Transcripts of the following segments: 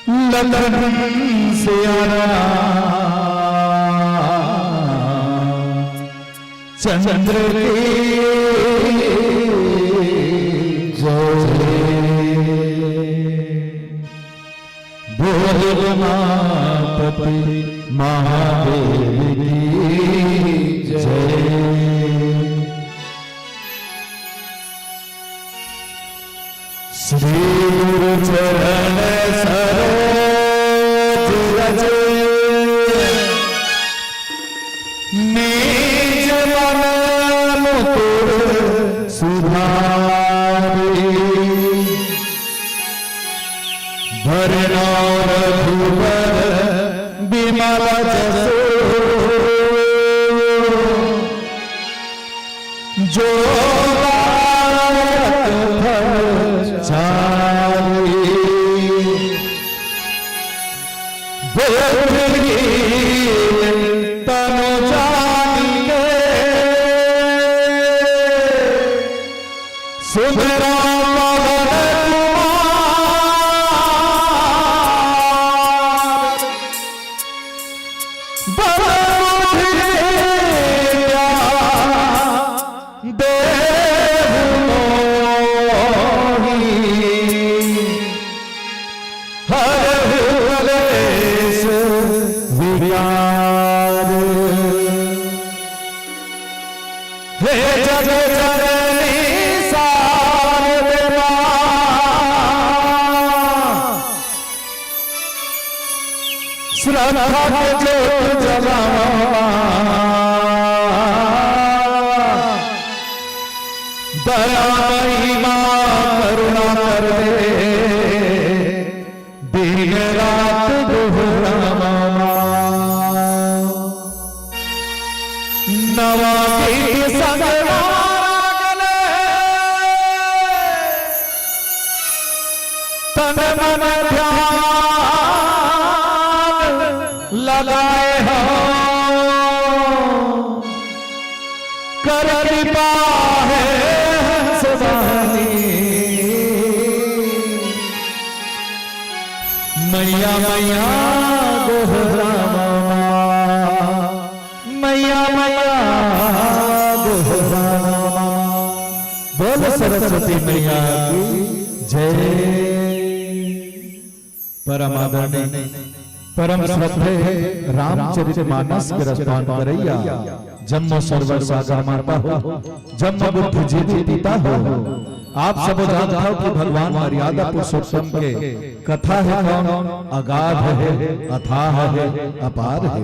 Lalan Sierra चंद्र की बोल उमापति महादेव की जय। श्री गुरु चरण सरोज रज निज मन मुकुर सुधारी भरना रघुबर बिमल जसो जो दया महिमा करुणा कर दे दिन रात दोहरावा नवा की सगला तन मन ध्यान लगाए हो कर कृपा है मैया मैया दोहरावा मैया मैया दोहरावा। बोल सरस्वती मैया की जय। परम आदरणीय परम श्रद्धेय रामचरितमानस के रचना करैया जन्म सर्वर सागर माता हो जन्म बुद्ध जी पिता हो। आप सब जानते हो कि भगवान मर्यादा पुरुषोत्तम के कथा है कौन अगाध है अथाह है अपार है।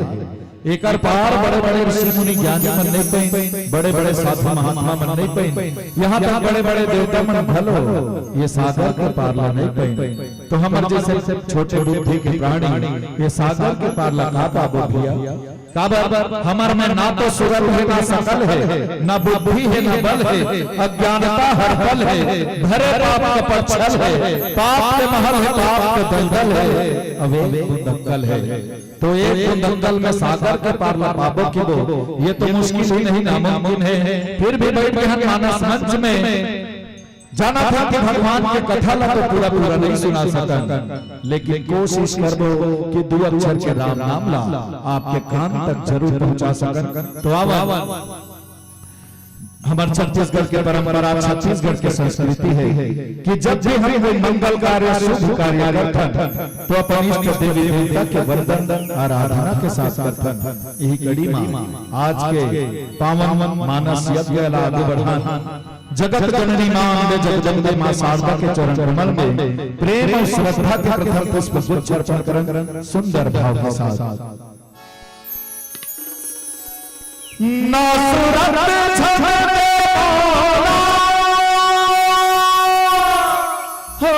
एक पार बड़े बड़े ऋषि मुनि ज्ञानी मन नहीं पे बड़े बड़े साधु महात्मा मन नहीं पे यहाँ तक बड़े बड़े देवता मन भलो ये सागर के पार ला नहीं पे। तो हमारे जैसे छोटे बुद्धि के प्राणी ये सागर के पार ला का पाबो भैया काबर हमार में ना तो सूरत है ना सकल है ना बुद्धि है ना बल है अज्ञानता हर पल है भरे पाप का परछल है पाप के महल है पाप के दलदल है अब एक दंगल है। तो एक दंगल में सागर के पार ला पाबो की वो ये तो मुश्किल ही नहीं नामुमकिन है। फिर भी बैठ के हम मानस मंच में जाना था कि भगवान के कथा ला तो पूरा पूरा नहीं सुना सकता लेकिन कोशिश करबो कि दो अक्षर के राम नाम ला आपके कान तक जरूर पहुंचा सकन। तो आवा हमारे छत्तीसगढ़ के परंपरा छत्तीसगढ़ के संस्कृति है कि जब भी हम कोई मंगल कार्य शुभ कार्य करते तो अपन इष्ट देवी देवता के वंदन आराधना के साथ करते। यही कड़ी मां आज के पावन मानस यज्ञ आगे बढ़ान जगत जननी मां अम्बे जगदम्बे मां शारदा के चरण कमल में प्रेम और श्रद्धा के प्रथम पुष्प गुच्छ अर्पण करन सुंदर भाव के साथ ना सुरत छबे मौला हो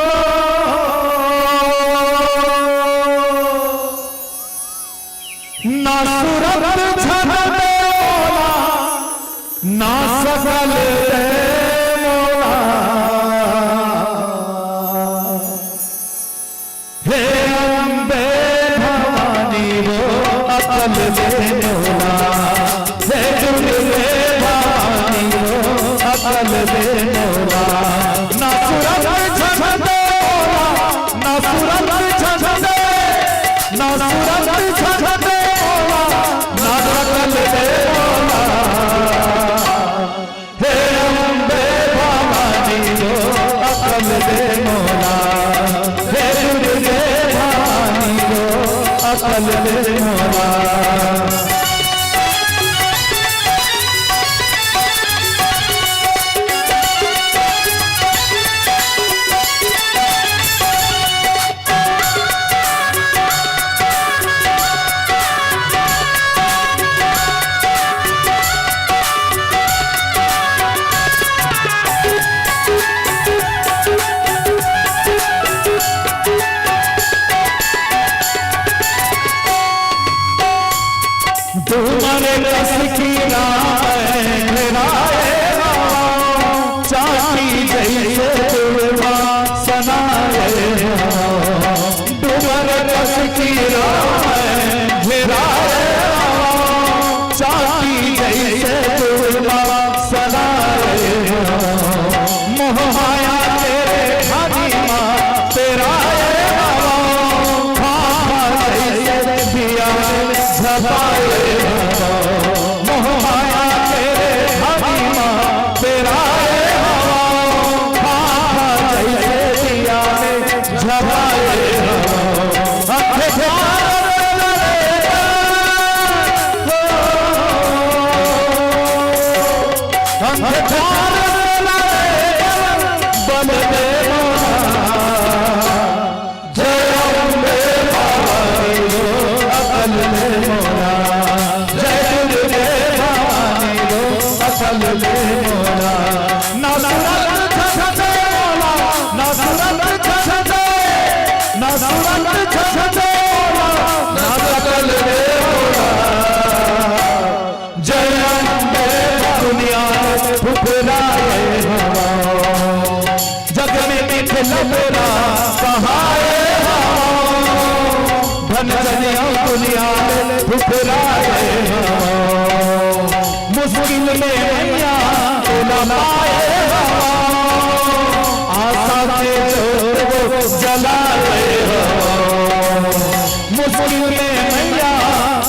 ना सुरत छबे मौला ना सकल मौला हे अम्बे भवानी वो अकल दे मौला अकल दे मौला ना सुरत छंदे मौला ना सुरत छंदे सूरत छते मौला ना सकल दे मौला हे अम्बे भवानी जो अकल दे मौला हे दुर्गे भवानी जो अकल दे मौला तुम्हारे रस की चाची जैसे तुलवा सनाए तुम्हारे रस की चाची जैसे तुलवा सनाए मोह माया तेरे हरी माँ तेरा झपाए मोह माया तेरे हरी माँ तेरा जैसे दिया झपाए बल दे अकल दे मौला ना सूरत छते मौला ना सूरत छते ना सूरत छते मौला ना सकल दे मौला जय अम्बे दुनिया ठुकराए जग में मीठे लबरा कहाए धन जनिया दुनिया ठुकराए मुश्किल में मैया पाए आशा से जलाए मुश्किल में मैया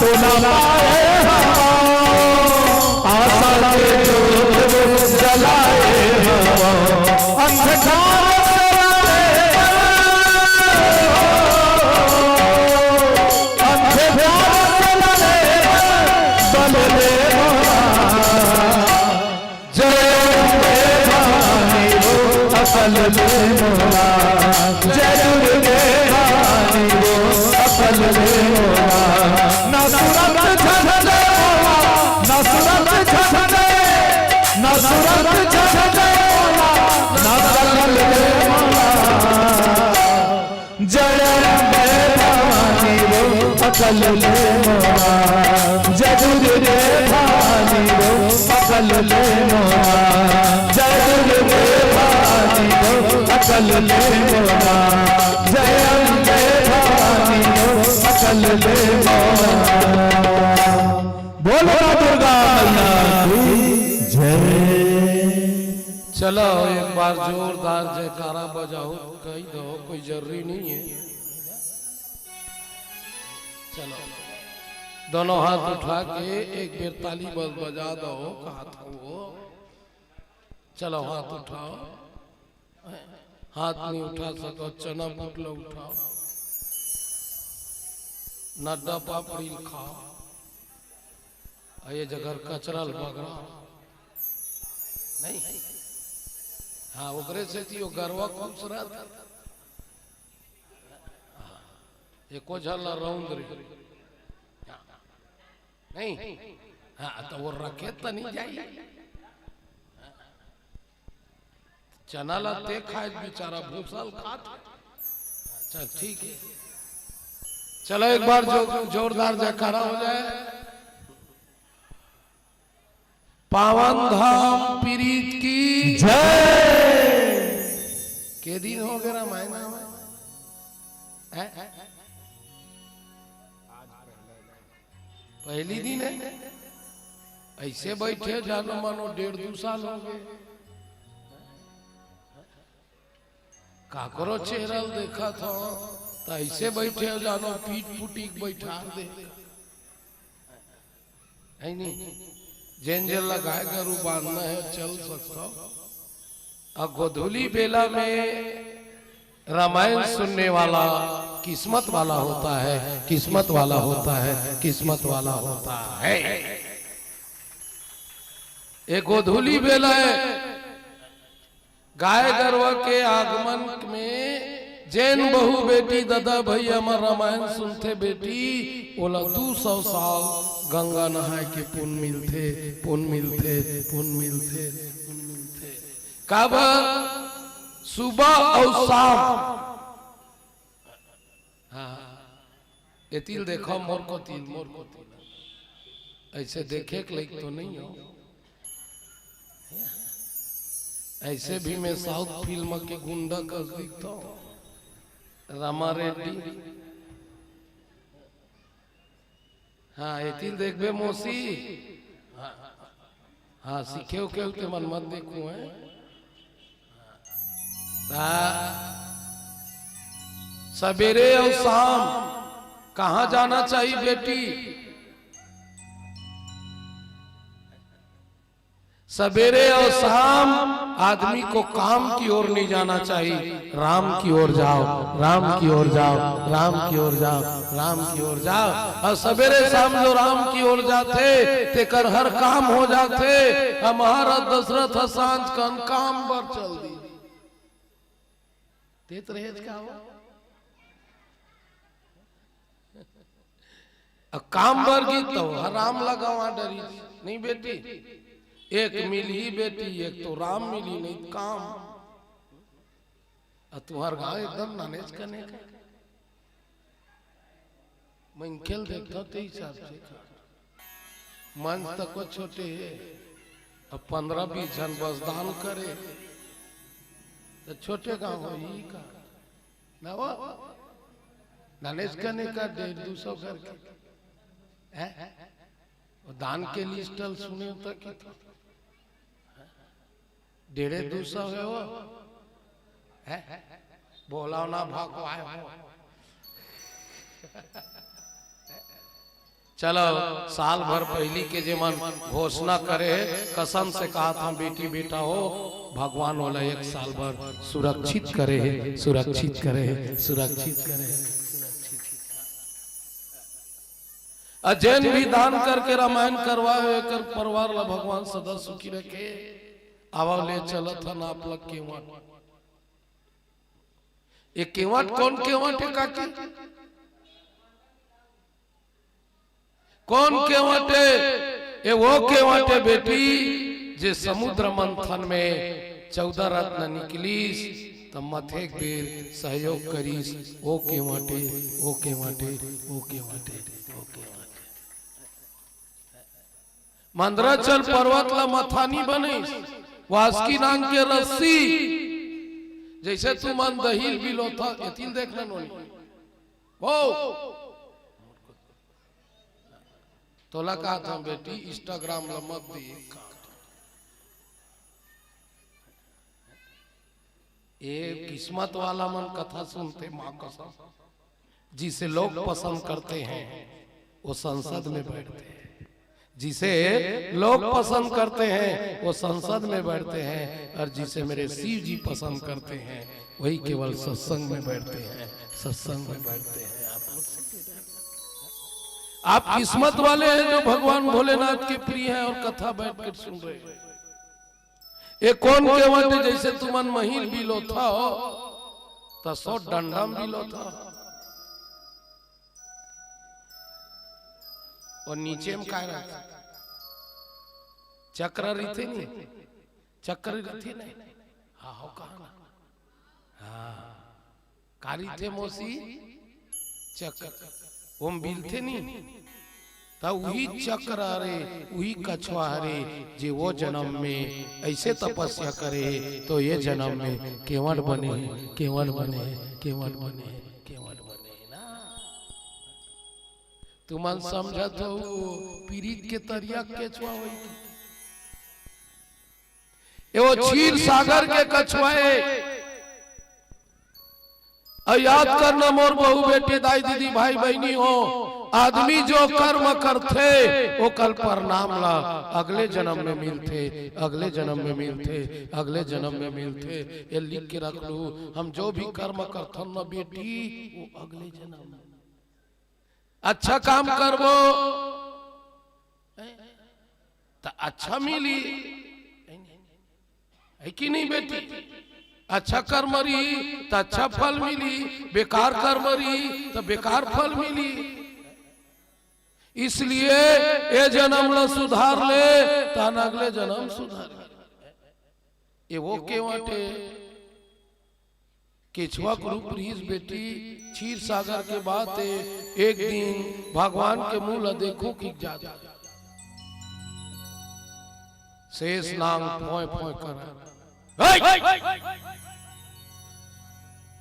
तो न पाए आशा से जलाए अंधकार अकल दे मौला जय दुर्गे भवानी वो अकल दे मौला ना सूरत छते मौला ना सूरत छते ना सूरत छते मौला ना सकल दे मौला जय अम्बे भवानी वो अकल दे मौला जय दुर्गे भवानी वो अकल दे मौला जय दुर्गे अकल दे मौला जय अम्बे भवानी अकल दे मौला बोलो दुर्गा मैया की जय। चलो एक बार जोरदार जयकारा बजाओ कही दो कोई जरूरी नहीं है। चलो दोनों हाथ उठा के एक बेर ताली बस बजा दो कहा था वो। चलो हाथ उठाओ हाथ नहीं उठा सको चना पुटला उठाओ नड्डा पापड़ी खाओ ये जगह कचरल बगड़ा नहीं हाँ ओकरे से थी वो गरवा खूबसूरत एको झल्ला रौंद नहीं हाँ तो वो रखे तो नहीं जाइए चना लाते खाए बेचारा भूसाल खात। चल ठीक है चलो एक बार जोरदार जयकारा हो जाए। पावन धाम पीरीत की जय। के दिन हो गया रामायण में पहली दिन है ऐसे बैठे जानो मानो 1.5-2 साल हो गए काकरो चेहरा देखा था तो ऐसे बैठे हो जानो पीठ पुटी बैठा दे है नहीं। जेंजर लगाए गरु बांधना है चल सकता। और गोधूली बेला में रामायण सुनने वाला किस्मत वाला होता है, किस्मत वाला होता है, किस्मत वाला होता है। एक गोधूली बेला है, गाय गरवा के आगमन में जैन बहु बेटी दादा भैया हमार रामायण सुनते बेटी बोला 200 साल गंगा नहाए के पुण्य मिलते, पुण्य मिलते, पुण्य मिलते, पुण्य मिलते। कब? सुबह और शाम। हाँ ये तिल देखो मोर को तिल, मोर को तिल ऐसे देखे के लायक तो नहीं हो। ऐसे भी मैं साउथ फिल्म के गुंडा का दिखता हूँ। रामा रेड्डी। हाँ ये तिल देखबे मौसी। हाँ सीखे के मन मत देखू है। सवेरे और शाम कहाँ जाना चाहिए बेटी? सवेरे और शाम आदमी को काम की ओर नहीं जाना चाहिए, राम की ओर जाओ, राम की ओर जाओ, राम की ओर जाओ, राम की ओर जाओ। और सवेरे शाम जो राम की ओर जाते ते कर हर काम हो जाते। हमारा दशरथ सांझ कन काम पर चल दी देत रहे क्या हो? काम बर गीत तो राम लगावा डरी नहीं बेटी। एक मिली बेटी, एक तो राम मिली नहीं काम। तुम्हार गाँव एकदम नानेज करने का मैं खेल देखता ते हिसाब से मंच तक को छोटे है। अब 15-20 जन बस दान करे तो छोटे गाँव हो ही का ना वो नानेज करने का 150-200 करके दान के लिस्टल सुने तक 150-200 है वो बोला ना भागो आए हो। चलो साल भर पहली के जेमन घोषणा करे कसम से कहा था बेटी बेटा हो भगवान वाला 1 साल भर सुरक्षित करे, सुरक्षित करे, सुरक्षित करे। अजैन भी दान करके रामायण करवाए कर परिवार ला भगवान सदा सुखी रखे। आवा ले चलत था नाप लग केवट। ये केवट कौन केवट है काकी? कौन केवट है? ये वो केवट है बेटी जे समुद्र मंथन में 14 रत्न निकलीस तब मथे बेर सहयोग करीस। ओ केवटे, ओ केवटे, ओ केवटे, ओ केवटे। मंदराचल पर्वत ला मथानी बने वासकी नांग के रस्सी जैसे तू मन दहील बिलो था यतिल देखना नोनी वो तोला कहा था बेटी इंस्टाग्राम ला मत दी। ये किस्मत वाला मन कथा सुनते माँ कसम जिसे लोग पसंद करते हैं वो संसद में बैठते हैं। जिसे लोग पसंद करते हैं वो संसद में बैठते हैं। और जिसे मेरे शिव जी पसंद करते हैं वही केवल सत्संग में बैठते हैं, सत्संग में बैठते हैं। आप किस्मत वाले हैं जो भगवान भोलेनाथ के प्रिय हैं और कथा बैठकर सुन रहे हैं। ये कौन केवट जैसे तुमन महीन बिलो था तो 100 डंडम बिलो था। और नीचे में क्या रहता? चक्र रीते नहीं, चक्र रीते नहीं। हाँ हो कहा ना? हाँ कारी थे मौसी चक्र ओम बिलते नहीं तो वही चक्र रे वही कछुआ रे जे वो जन्म में ऐसे तपस्या करे तो ये जन्म में केवट बने, केवट बने, केवट बने, केवट बने ना। तुमन समझत हो पीरित के तरिया केचुआ होई। ये वो क्षीर सागर के कछुआए और याद करना मोर बहू बेटी दाई दीदी भाई बहनी हो, आदमी जो कर्म करते वो कल परिणाम ला अगले जन्म में मिलते, अगले जन्म में मिलते, अगले जन्म में मिलते। ये लिख के रख लू, हम जो भी कर्म करथन न बेटी वो अगले जन्म में अच्छा काम करबो तो अच्छा मिली, है कि नहीं बेटी? अच्छा कर्म रही तो अच्छा फल मिली, बेकार कर्म रही तो बेकार फल मिली। इसलिए ये जन्म ला सुधार ले तान अगले जन्म सुधार। ये वो केवटे केछुआ रूप रीस बेटी क्षीर सागर के बात है। एक दिन भगवान के मुंह देखो कि जा शेष नाम फोय फोय कर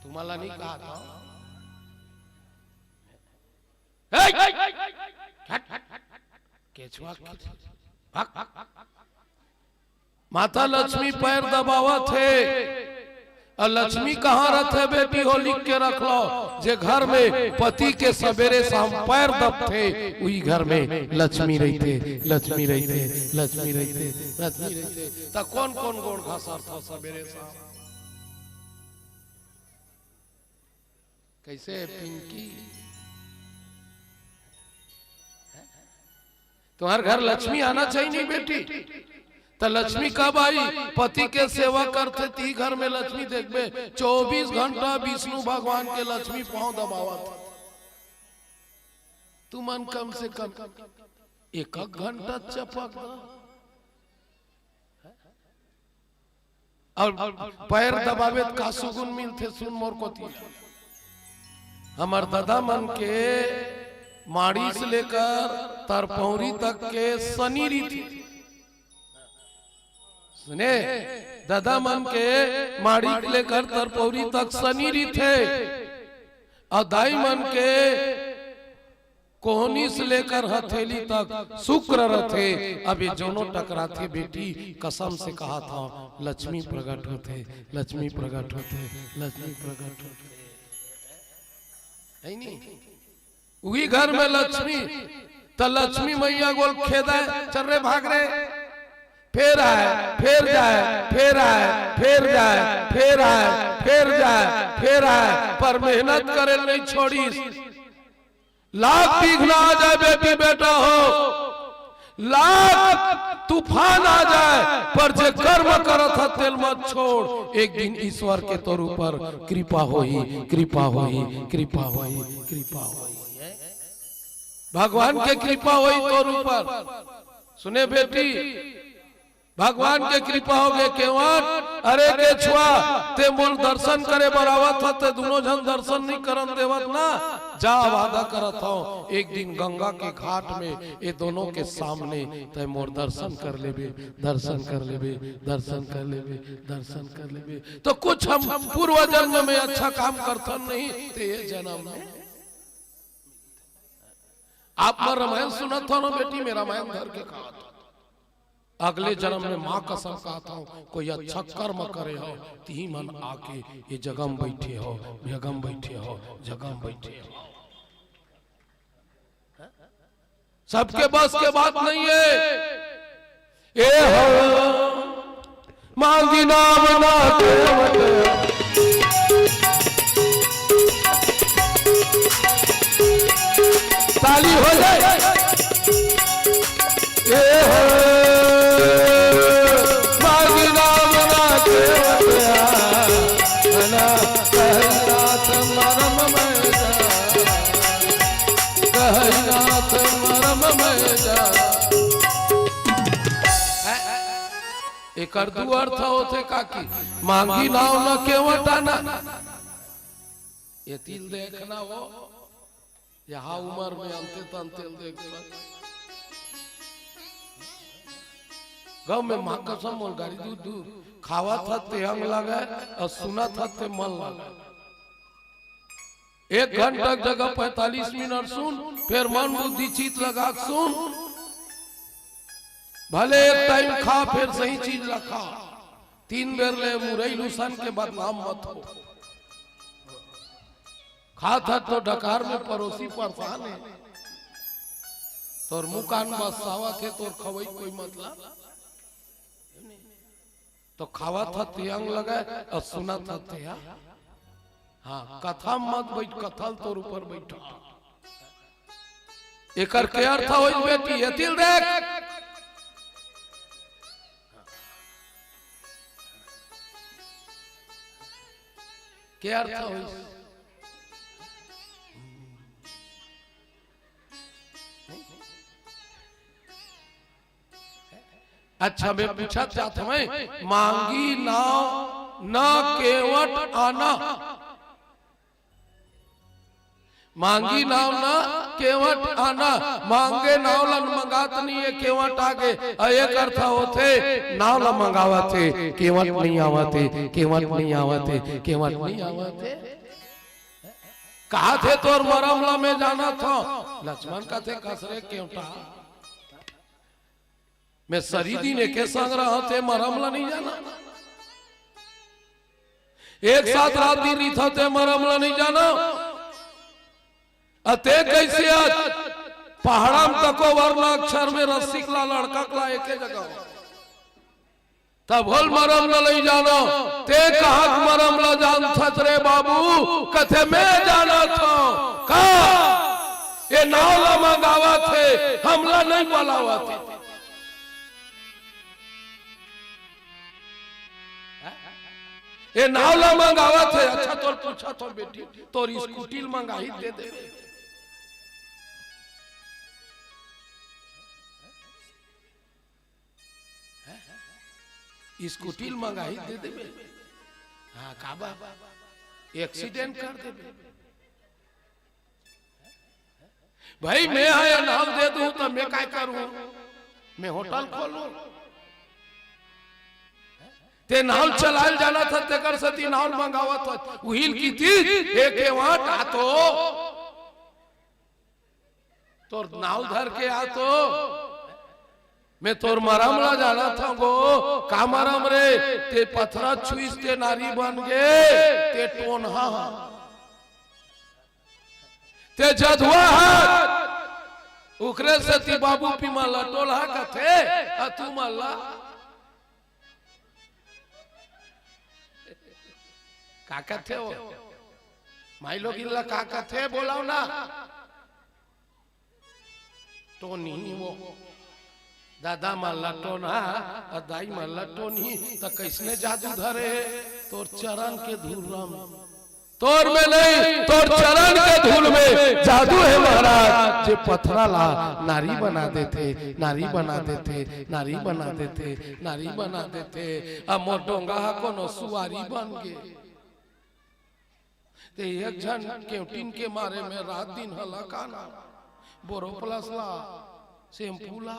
तुम्हारा नहीं कहा था केचुआ माता लक्ष्मी पैर दबावा थे और लक्ष्मी कहाँ रहते बेटी हो लिख के रख लो। जे घर में पति के सवेरे शाम पैर दबते वही घर में लक्ष्मी रहते, लक्ष्मी रहते, लक्ष्मी रहते, लक्ष्मी रहते। तो कौन कौन गोड़ घासर था सवेरे शाम? कैसे पिंकी तुम्हारे घर लक्ष्मी आना चाहिए नहीं बेटी? तो लक्ष्मी कब आई? पति के सेवा करते थी घर में लक्ष्मी देखबे 24 घंटा विष्णु भगवान के लक्ष्मी पांव दबावा था। तू मन कम से कम एक घंटा चपक और पैर दबावे का सुगुन मिलते। सुन मोर को हमार दादा मन के माड़ी से लेकर तरपौरी तक के शनि रीति सुने, दादा मन के माड़ी से लेकर तरपौरी तक शनि रीते और दाई मन के कोहनी से लेकर हथेली तक शुक्र रथे। अब ये दोनों टकराते बेटी कसम से कहा था लक्ष्मी प्रकट होते, लक्ष्मी प्रकट होते, लक्ष्मी प्रकट होते। नहीं वही घर में लक्ष्मी तो लक्ष्मी मैया गोल खेदा चल रहे भाग रहे, फिर आए फिर जाए, फिर आए फिर जाए, फिर आए फिर जाए, फिर आए, पर मेहनत करे नहीं छोड़ी। लाख बिघना आ जाए बेटी बेटा हो, लाख तूफान आ जाए, पर जे कर्म करत है तेल मत छोड़। एक दिन ईश्वर के तौर पर कृपा होई, कृपा होई, कृपा होई, कृपा होई, भगवान के कृपा होई तौर पर। सुने बेटी भगवान के कृपा हो गए केवल। अरे के छुआ ते मोल दर्शन करे बरावत था ते दोनों जन दर्शन नहीं करन देवत ना। जा वादा करत हो एक दिन गंगा के घाट में ये दोनों के सामने ते मोर दर्शन कर लेबे, दर्शन कर लेबे, दर्शन कर लेबे, दर्शन कर लेबे। तो कुछ हम पूर्व जन्म में अच्छा काम करथन नहीं ते ये जन्म में। आप मैं रामायण सुनत हो ना बेटी, मेरा रामायण धर के कहा था अगले जन्म में माँ कसम कहता हूँ कोई अच्छा कर्म करे हो ती मन आके ये जगम बैठे हो, जगम बैठे हो, जगम बैठे हो। सबके बस के बात नहीं है। ए हो मांगी नाम ना ताली हो जाए। ए हो एक दू अर्थ होते काकी मांगी नाव न केवटाना। ये तिल देखना हो यहाँ उम्र में अंते तंतेल देख गाँव में माँ कसम मोल गाड़ी दूध दूध खावा था ते अंग लगा और सुना था ते मन लगा। 1 घंटा जगह 45 मिनट सुन, फिर मन बुद्धि चित लगा सुन। भले एक टाइम खा फिर सही चीज रखा, 3 बेर ले मुरई लुसन के बदनाम मत हो। खा था तो डकार में पड़ोसी परेशान है तोर मुंह कान बसावा थे तोर खवई कोई मतलब तो खावा था तियांग लगा और सुना था तिया हाँ कथा मत बैठ कथल तोर ऊपर बैठा एकर के अर्थ होई बेटी एतिल देख के अर्थ होई अच्छा मैं पूछा चाहता मैं मांगी नाव न केवट आना मांगी नाव न केवट आना मांगे नाव लन मंगात नहीं है केवट आगे एक अर्थ होते नाव ला मंगावते केवट नहीं आवते केवट नहीं आवते केवट नहीं आवते कहा थे तोर मरमला में जाना था लक्ष्मण का थे कसरे केवटा मैं सरीदी ने के संग रहा थे मरमला नहीं जाना एक साथ रात दिन रही था थे मरमला नहीं जाना अते कैसे आज पहाड़म तको वर्ण अक्षर में रसिकला लड़का कला एक जगह तब बोल मरम न ले जाना ते कहा मरम न जान रे बाबू कथे मैं जाना था कहा ये नावला मंगावा थे हमला नहीं बोलावा थे ये नावला मंगावा थे अच्छा तोर पूछा तो बेटी तोर स्कूटी मंगाई दे दे स्कूटी मंगाई दे दे हाँ काबा एक्सीडेंट कर दे भाई मैं आया नाव दे दूं तो मैं क्या करूं मैं होटल खोलूं ते नाव चलाल जाना था तेकर सती नाव मंगावा था व्हील की थी एक वाट आ तो नाव धर के आ तो मैं तोर मरमला जाना था गो का मरम रे ते पथरा छुईस ते नारी बन गे ते टोनहा ते जधुआ उखरे सती बाबू पी माला टोला कथे तू माला का कथे हो माई लोग इल्ला का कथे बोलाओ ना तो नहीं वो दादा माला टोना और दाई माला टोनी तो कैसने जादू धरे तोर चरण के धूल में तोर में नहीं तोर चरण के धूल में जादू है महाराज जे पथरा ला नारी बना देते नारी बना देते नारी बना देते नारी बना देते अब मोटोंगा को नो सुवारी बन गए ते एक जन केवटिन के मारे में रात दिन हला काना बोरो प्लस ला शैम्पू ला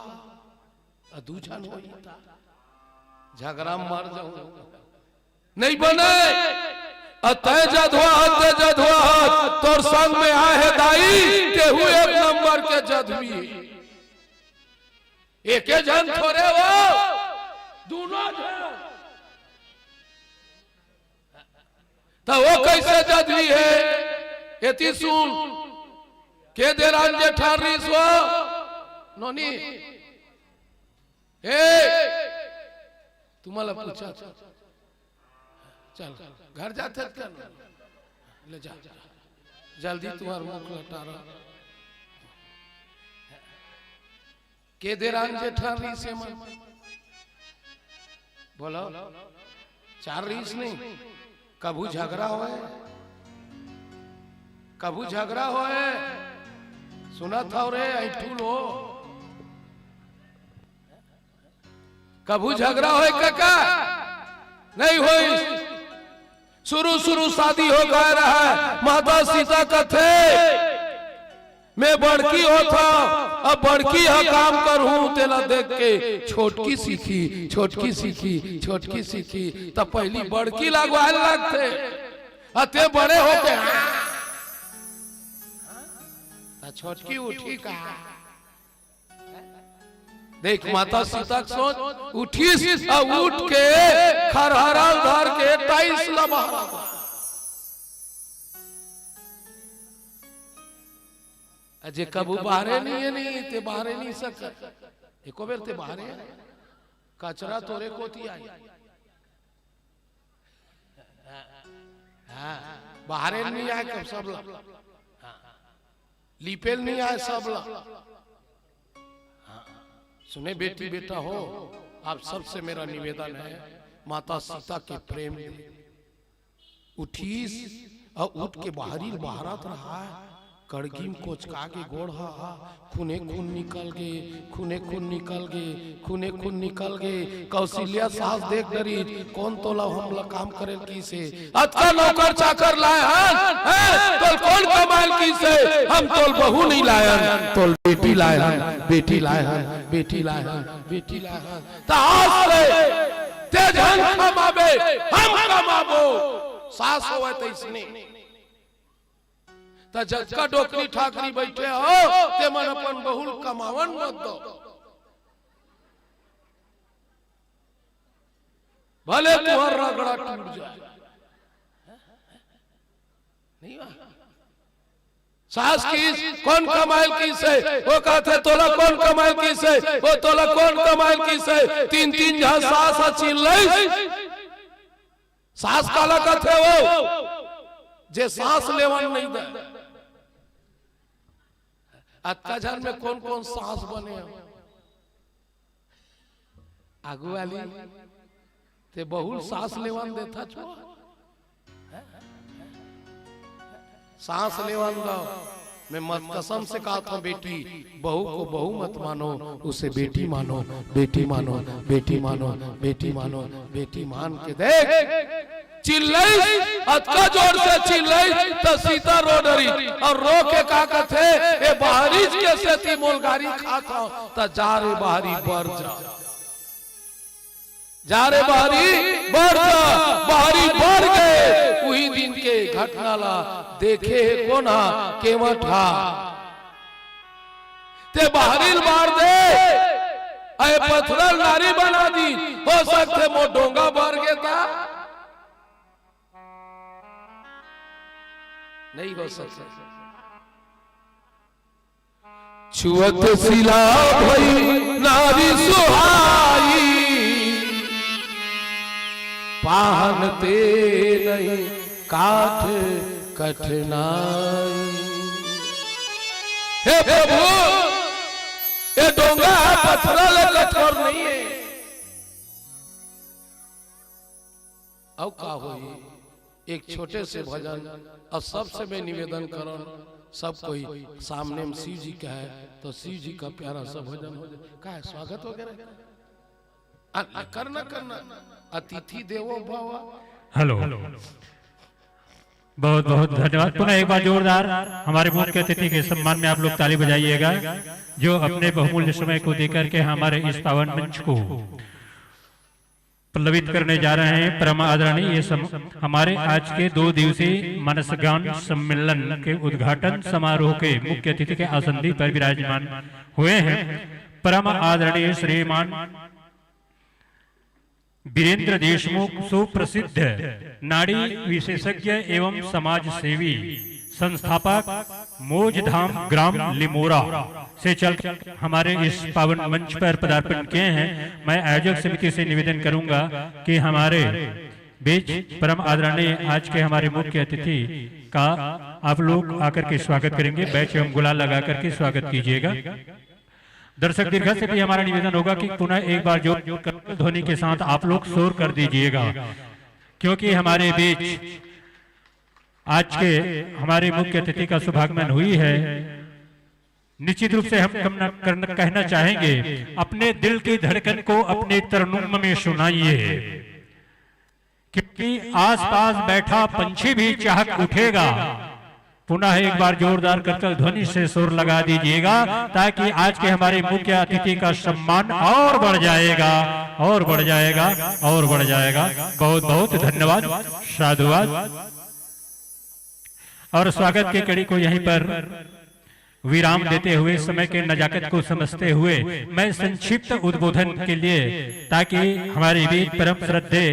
अधूझन हो झगड़ा मर जाऊं नहीं बने अतः जधवा तोर संग में आए है दाई के हुए एक नंबर के जधवी एक जन थोड़े वो दोनों जन तो वो कैसे जधवी है एती सुन के देरान जेठानी सो नोनी तुम्हाला पूछा चल घर जाते ले जा जल्दी तुम्हारा मुख लटा रहा के देरान जेठानी से मन बोलो चार रीस नहीं कभू झगड़ा होए कभू झगड़ा होए सुना था रे ऐठूल हो कभू झगड़ा होए काका नहीं होई शुरू शुरू शादी हो गया रहा माता सीता का थे मैं बड़की हो था अब बड़की है काम करूं तेला देख के छोटकी सीखी छोटकी सीखी छोटकी सीखी तब पहली बड़की लगवाए लगते अते बड़े होते छोटकी उठी का देख माता सीता सोच उठी उठ के खरहरा धर के टाइल्स लगा अजे कबू बाहरे नहीं है नहीं ते बाहरे नहीं सक एको बेर ते बाहरे कचरा तोरे कोती आई हाँ बाहरे नहीं आए कब सब ला लीपेल नहीं आए सब ला सुने बेटी बेटा हो आप सबसे मेरा निवेदन है माता सीता के प्रेम उठीस और उठ के बाहरी बाहरत रहा है कड़गीम कोचका के गोड़ खूने खून निकल गए खूने खून निकल गए खूने खून निकल गए कौशल्या सास देख डरी कौन तोला हमला काम करे की से अतका नौकर चाकर लाए हैं तोल कौन कमाल की से हम तोल बहू नहीं लाए हैं तोल बेटी लाए हैं बेटी लाए हैं बेटी लाए हैं बेटी लाए हैं ता आज से तेज हम कमाबे हम कमाबो सास होवे त इसने ता जक्का डोकरी ठाकरी बैठे हो ते मन अपन बहुल कमावन मत दो भले तुहर रगड़ा टूट जाए नहीं बा सास की कौन कमाल की से वो कहते तोला कौन कमाल की से वो तोला कौन कमाल की से तीन तीन जहां सास चिन लई सास काला कहते वो जे सांस लेवन नहीं दे अत्याचार में कौन कौन सास बने आगू वाली ते बहुल सांस लेवन देता छो सांस लेवन दो मैं मत कसम से कहा था बेटी बहू को बहू मत मानो उसे बेटी मानो बेटी मानो बेटी मानो बेटी मानो बेटी मान के देख चिल्लाई अतका जोर से चिल्लाई तो सीता रो डरी और रो के का कहते ए बाहरी कैसे थी मोलगारी खाता तो जा रे बाहरी बढ़ जा रे बाहरी बढ़ जा बाहरी बढ़ गए वही दिन के घटना ला देखे कोना केवठा ते बाहरी मार दे अरे पत्थर नारी बना दी हो सकते मो डोंगा भर गया था नहीं हो सकता छुअत सिला भई नारी सुहाई पाहनते नहीं काठ कठिनाई हे प्रभु ये डोंगा पत्थर कठोर नहीं है अब का होई एक छोटे से भजन और सबसे मैं निवेदन करूं सब कोई सामने में शिव जी का है तो शिव जी का प्यारा सा भजन हो जाए का है स्वागत वगैरह करना करना अतिथि देवो भव हेलो बहुत बहुत धन्यवाद पुनः एक बार जोरदार हमारे मुख्य अतिथि के सम्मान में आप लोग ताली बजाइएगा जो अपने बहुमूल्य समय को देकर के हमारे इस पावन मंच को पल्लवित करने जा रहे हैं। परम आदरणीय ये हमारे आज के 2 दिवसीय मानस गान सम्मेलन के उद्घाटन समारोह के मुख्य अतिथि के आसंदी पर विराजमान हुए हैं परम आदरणीय श्रीमान वीरेंद्र देशमुख सुप्रसिद्ध नाड़ी विशेषज्ञ एवं समाज सेवी संस्थापक मोजधाम ग्राम लिमोरा से चल हमारे इस पावन मंच पर पदार्पण किए हैं। मैं आयोजक समिति से निवेदन करूंगा कि हमारे बीच परम आदरणीय आज के हमारे मुख्य अतिथि का आप लोग आकर के स्वागत करेंगे। बैच एवं गुलाल लगा करके स्वागत कीजिएगा। दर्शक दीर्घा से भी हमारा निवेदन होगा कि पुनः एक बार जोर ध्वनि के साथ आप लोग शोर कर दीजिएगा क्योंकि हमारे बीच आज के हमारे मुख्य अतिथि का शुभागमन हुई है। निश्चित रूप से हम कहना चाहेंगे अपने दिल की धड़कन को अपने तरन्नुम में सुनाइए क्योंकि आसपास बैठा पंछी भी चाहक उठेगा। पुनः एक बार जोरदार कर ध्वनि से सुर लगा दीजिएगा ताकि आज के हमारे मुख्य अतिथि का सम्मान और बढ़ जाएगा और बढ़ जाएगा और बढ़ जाएगा। बहुत बहुत धन्यवाद, साधुवाद। और स्वागत के कड़ी को यहीं पर विराम देते हुए समय के नजाकत को समझते हुए मैं संक्षिप्त उद्बोधन के लिए ताकि हमारे बीच परम श्रद्धे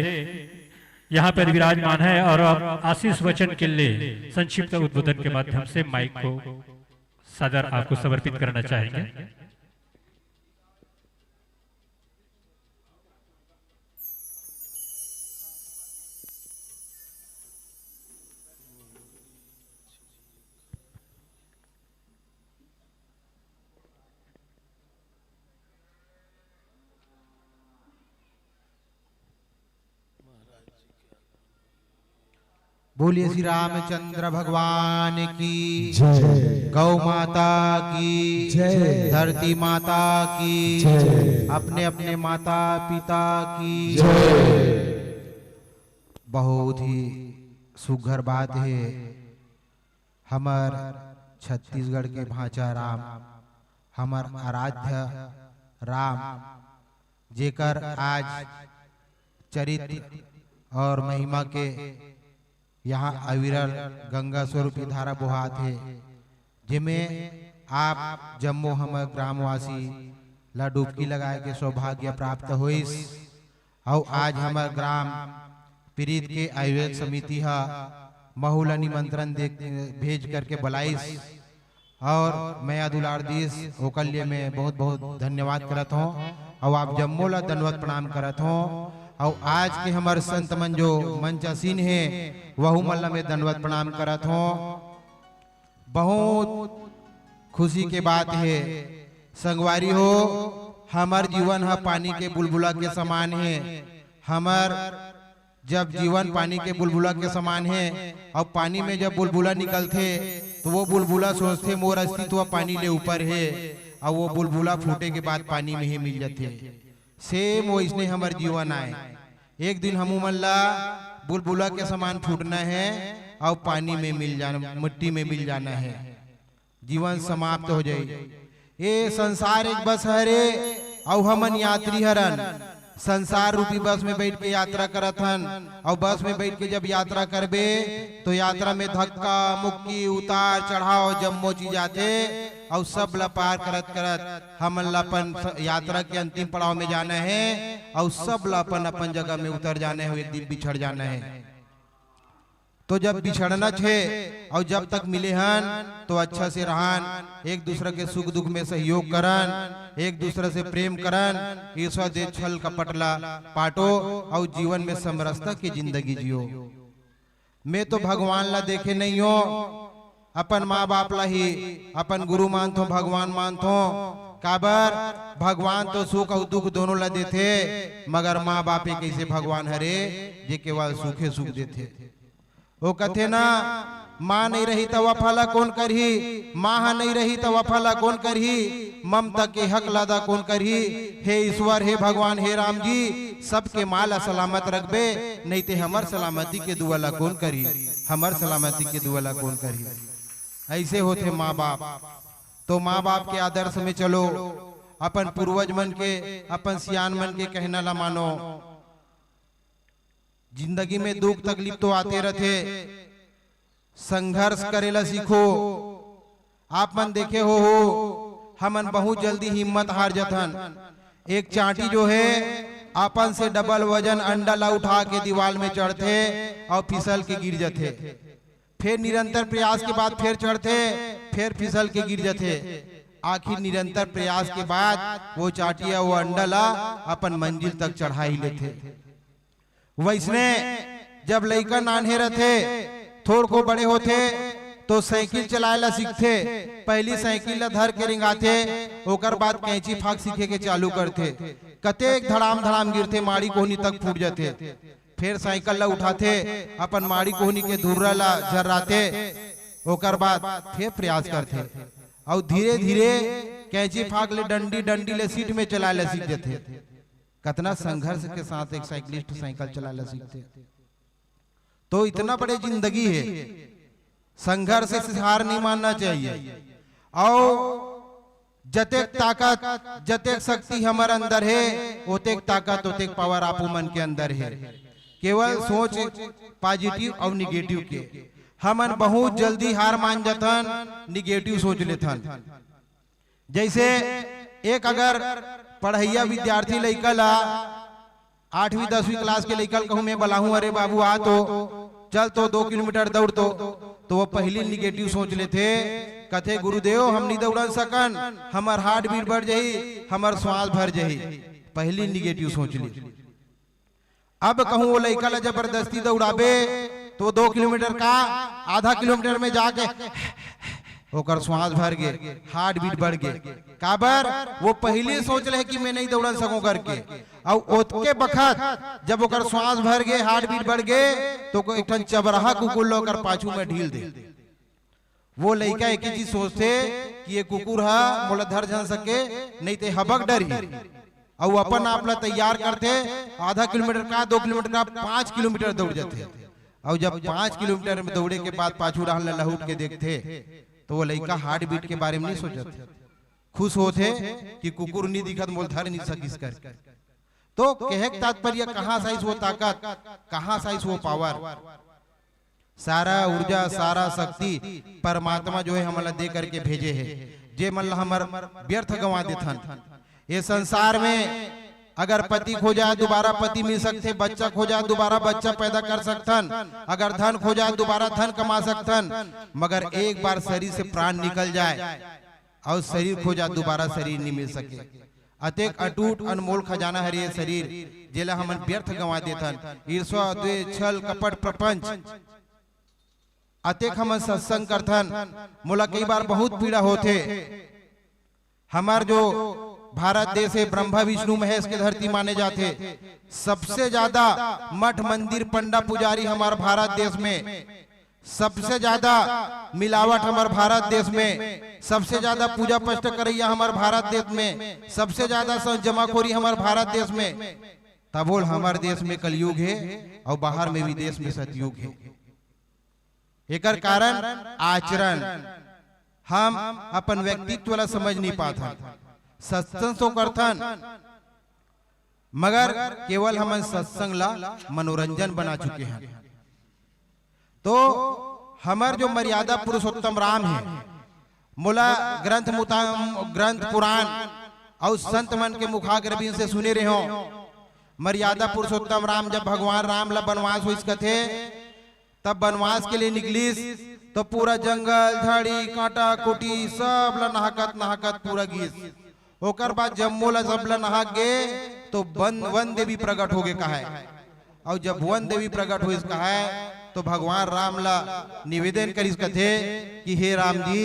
यहाँ पर विराजमान है और आशीष वचन के लिए संक्षिप्त उद्बोधन के माध्यम से माइक को सादर आपको समर्पित करना चाहेंगे। बोलिए श्री रामचंद्र भगवान की जय। गौ माता की जय। धरती माता की जय। अपने अपने माता पिता की जय। बहुत ही सुघर बात है। हमार छत्तीसगढ़ के भांचा राम, हमार आराध्य राम, जेकर आज चरित्र और महिमा के यहाँ अविरल गंगा स्वरूप धारा बहात है, जिमें आप जम्मो हम ग्रामवासी ला डुबकी लगाए के सौभाग्य प्राप्त होइस। और आज हमार ग्राम पीड़ित के आयुर्वेद समिति हा महुला निमंत्रण भेज करके बुलाइस, और मैं दुलार दीस ओकर लिए मैं बहुत बहुत धन्यवाद करत हूँ। और आप जम्मो ला दंडवत प्रणाम करत हूँ। और आज के हमारे संत मन जो मंचासीन है वहु मल्ला में दंडवत प्रणाम करत हूँ। बहुत खुशी के बात है संगवारी हो, हमार जीवन है पानी के बुलबुला के समान है। हमार जब जीवन पानी के बुलबुला के समान है, और पानी में जब बुलबुला निकलते तो वो बुलबुला सोचते मोर अस्तित्व पानी ले ऊपर है, और वो बुलबुला फूटे के बाद पानी में ही मिल जाते। सेम वैसने हमार जीवन आए, एक दिन हम मल्ला बुलबुला के समान फूटना है और पानी में मिल जाना, मिट्टी में मिल जाना है, जीवन समाप्त हो जाए। ये संसार एक बस हरे और हमन यात्री हरन, संसार रूपी बस में बैठ के यात्रा करत हन। और बस में बैठ के जब यात्रा करबे तो यात्रा में धक्का मुक्की उतार चढ़ाव जम्मो चीज आते, और सब ला पार करत करत हमन ला अपन यात्रा के अंतिम पड़ाव में जाना है, और सब ला अपन अपन जगह में उतर जाना है, एक दिन बिछड़ जाना है। तो जब बिछड़ना छे और जब तक मिले हन तो अच्छा से रहन, एक दूसरे के सुख दुख में सहयोग करन, एक दूसरे से प्रेम करन, ईर्ष्या दे छल कपटला पाटो और जीवन में समरसता की जिंदगी जियो। मैं तो भगवान ला देखे नहीं हो, अपन माँ बाप ला ही अपन गुरु मानतो, भगवान मानतो। काबर भगवान तो सुख और दुख दोनों ला देते, मगर माँ बाप एक ऐसे भगवान हरे जे केवल सुखे सुख देते। वो कथे ना, माँ नहीं रही तो वफाला कौन करही, माँ नहीं रही तो वफाला कौन करही, ममता के हक लादा कौन करही। हे ईश्वर, हे भगवान, हे राम जी, सबके माला सलामत रखबे, नहीं ते हमर सलामती के दुआला कौन करी, हमर सलामती के दुआला कौन करी। ऐसे होते माँ बाप। तो माँ बाप के आदर्श में चलो, अपन पूर्वज मन के, अपन सियान मन के कहना ला मानो। जिंदगी में दुख तकलीफ तो आते रहते, संघर्ष करेला सीखो। आप मन देखे हो हमन बहुत जल्दी हिम्मत हार जतन। एक चांटी जो है अपन से डबल वजन अंडा ला उठा के दीवार में चढ़ते और फिसल के गिर जाते, फिर निरंतर प्रयास के बाद फिर चढ़ते, फिर फिसल के गिर जाते। आखिर निरंतर प्रयास के बाद वो चाटिया वो अंडा ला अपन मंजिल तक चढ़ा ही लेते। वैसने जब लइका नान्हे रहते, थोड़ को बड़े होते तो साइकिल चलाएला सीखते। पहली साइकिल ला धर के रिंगाते, ओकर बाद कैंची फाक सीखे के चालू करते। कतेक धड़ाम धड़ाम गिरते, माड़ी कोहनी तक फूट जाते। फिर साइकिल ला उठाते, अपन माड़ी कोहनी के धुर्रा ला झर्राते, ओकर बाद फिर प्रयास करते, और धीरे धीरे कैंची फाक ले डंडी डंडी ले सीट में चलाएला सीख जाते। कितना संघर्ष के साथ एक साइकिलिस्ट साइकिल चलाना सीखते। तो इतना बड़े जिंदगी है, संघर्ष से हार नहीं मानना चाहिए। और जतेक ताकत जतेक शक्ति हमारे अंदर है, ओतेक ताकत ओतेक पावर आपो मन के अंदर है। केवल सोच पॉजिटिव और निगेटिव के हमन बहुत जल्दी हार मान जातन, निगेटिव सोच लेथन। जैसे एक अगर पढ़ैया विद्यार्थी लइका ला 8वीं 10वीं क्लास के लइका कहूँ मैं बलाहूँ, अरे बाबू आ तो चल तो 2 किलोमीटर दौड़ तो वो पहली निगेटिव सोच लेते कथे गुरुदेव हम नहीं दौड़ सकन, हमार हार्ट बीट बढ़ जाही, हमार श्वास भर जाही। पहली निगेटिव सोच ली। अब कहूँ वो लड़का ला जबरदस्ती दौड़ाबे तो 2 किलोमीटर का आधा किलोमीटर में जाके होकर श्वास भर गए, हार्ट बीट बढ़ गए। काबर वो पहले सोच रहे कि मैं नहीं दौड़ सकूं करके, और ओतके बखत जब ओकर श्वास भर गए, हार्ट बीट बढ़ गए, तो कोई एक चबराहा कुकुर लोकर पाछू में ढील दे। वो लड़का एक ही चीज सोचते कि ये कुकुर है मोला धर जा सके, नहीं तो हबक डरी, और अपन आप ला तैयार करते। आधा किलोमीटर का 2 किलोमीटर का 5 किलोमीटर दौड़ जाते, और जब 5 किलोमीटर में दौड़े के बाद पाछू रहल लहुट के देखते तो वो लड़का हार्ट बीट के बारे में नहीं सोचते, खुश होते कि कुकुर नहीं दिखत मोल धर नहीं सकिस कर। तो कहे तात्पर्य कहाँ साइस वो ताकत, कहाँ साइस वो पावर, सारा ऊर्जा सारा शक्ति परमात्मा जो है हमला दे करके भेजे है, जे मन हमर व्यर्थ गंवा देथन। ये संसार में अगर पति खो जाए दोबारा पति मिल सकते, बच्चा खो जाए दोबारा बच्चा पैदा कर सकतन, अगर धन खो जाए दोबारा धन कमा सकतन, मगर एक बार शरीर से प्राण निकल जाए और शरीर खो जाए दोबारा शरीर नहीं मिल सके। अतेक अटूट अनमोल खजाना है ये शरीर, जेला हमन व्यर्थ गंवा देथन। ईर्ष्या द्वेष छल कपट प्रपंच अतेक हमन सत्संग करथन, मोला कई बार बहुत पीड़ा होते। हमार जो भारत देश है ब्रह्मा विष्णु महेश के धरती माने जाते, सबसे ज्यादा मठ मंदिर पंडा पुजारी हमारे भारत देश में, सबसे ज्यादा मिलावट हमारे भारत देश में, सबसे ज्यादा पूजा पष्ट करैया हमारे भारत देश में, सबसे ज्यादा जमाखोरी हमारे भारत देश में। तब बोल हमारे देश में कलयुग है और बाहर में भी देश में सतयुग है। एकर कारण आचरण, हम अपन व्यक्तित्व ला समझ नहीं पाता। सत्संग तो करथन, मगर केवल हम सत्संग ला मनोरंजन बना चुके हैं। तो हमार जो मर्यादा पुरुषोत्तम राम है, मोला ग्रंथ पुराण और संत मन के मुखाग्रबीन से सुने रहे हो। मर्यादा पुरुषोत्तम राम जब भगवान राम ला वनवास हुई कथे, तब वनवास के लिए निकलिस तो पूरा जंगल झाड़ी कांटा कुटी सब ला नहाकत पूरा गीस। ओकर बाद जम्मू ला सब ला नहा गे तो वन देवी प्रकट हो गए कहा है, और जब वन देवी प्रकट हुई कहा है तो भगवान राम ला निवेदन करिस कथे कि हे राम जी,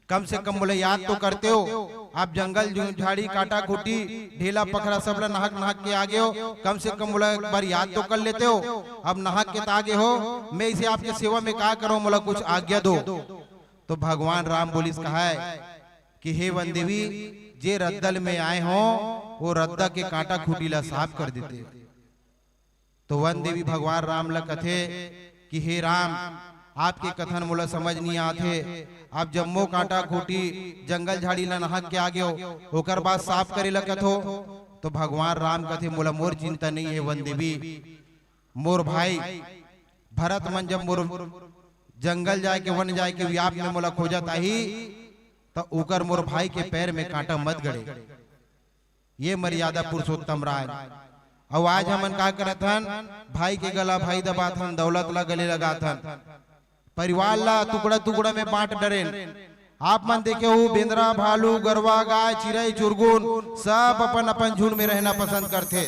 कम से कम बोले याद तो करते हो, आप जंगल झाड़ी काटा खूटी ढेला पखरा सब ला नहाक के आगे हो, कम से कम बोला एक बार याद तो कर लेते हो। अब नहाक के आगे हो, मैं इसे आपके सेवा में क्या करूं, बोला कुछ आज्ञा दो। तो भगवान राम बोलिस कहा है कि हे वन देवी, जे रद्दल में आए हो वो रद्दा के कांटा खूटी ला साफ कर देते। तो वन देवी भगवान राम ला कथे कि हे राम, आपके कथन मोला समझ नहीं आते, आप जम्मो कांटा खूटी जंगल झाड़ी ला नहा के आगे हो, ओकर बाद साफ करे ला कथो। तो भगवान राम कथे मोला मोर चिंता नहीं है वन देवी, मोर भाई भरत मन जब मोर जंगल जाए के वन जाए के व्याप में मोला खोजत आई, तो उकर मोर भाई के पैर में कांटा मत गड़े। ये मर्यादा पुरुषोत्तम राय। और आज हमन का करथन, भाई के गला भाई दबाथन, दौलत ला गले लगाथन, परिवार ला टुकड़ा टुकड़ा में बांट डरेन। आप मन देखे हो बेंद्रा भालू गरवा गाय चिड़ई चुरगुन सब अपन अपन झुंड में रहना पसंद करते।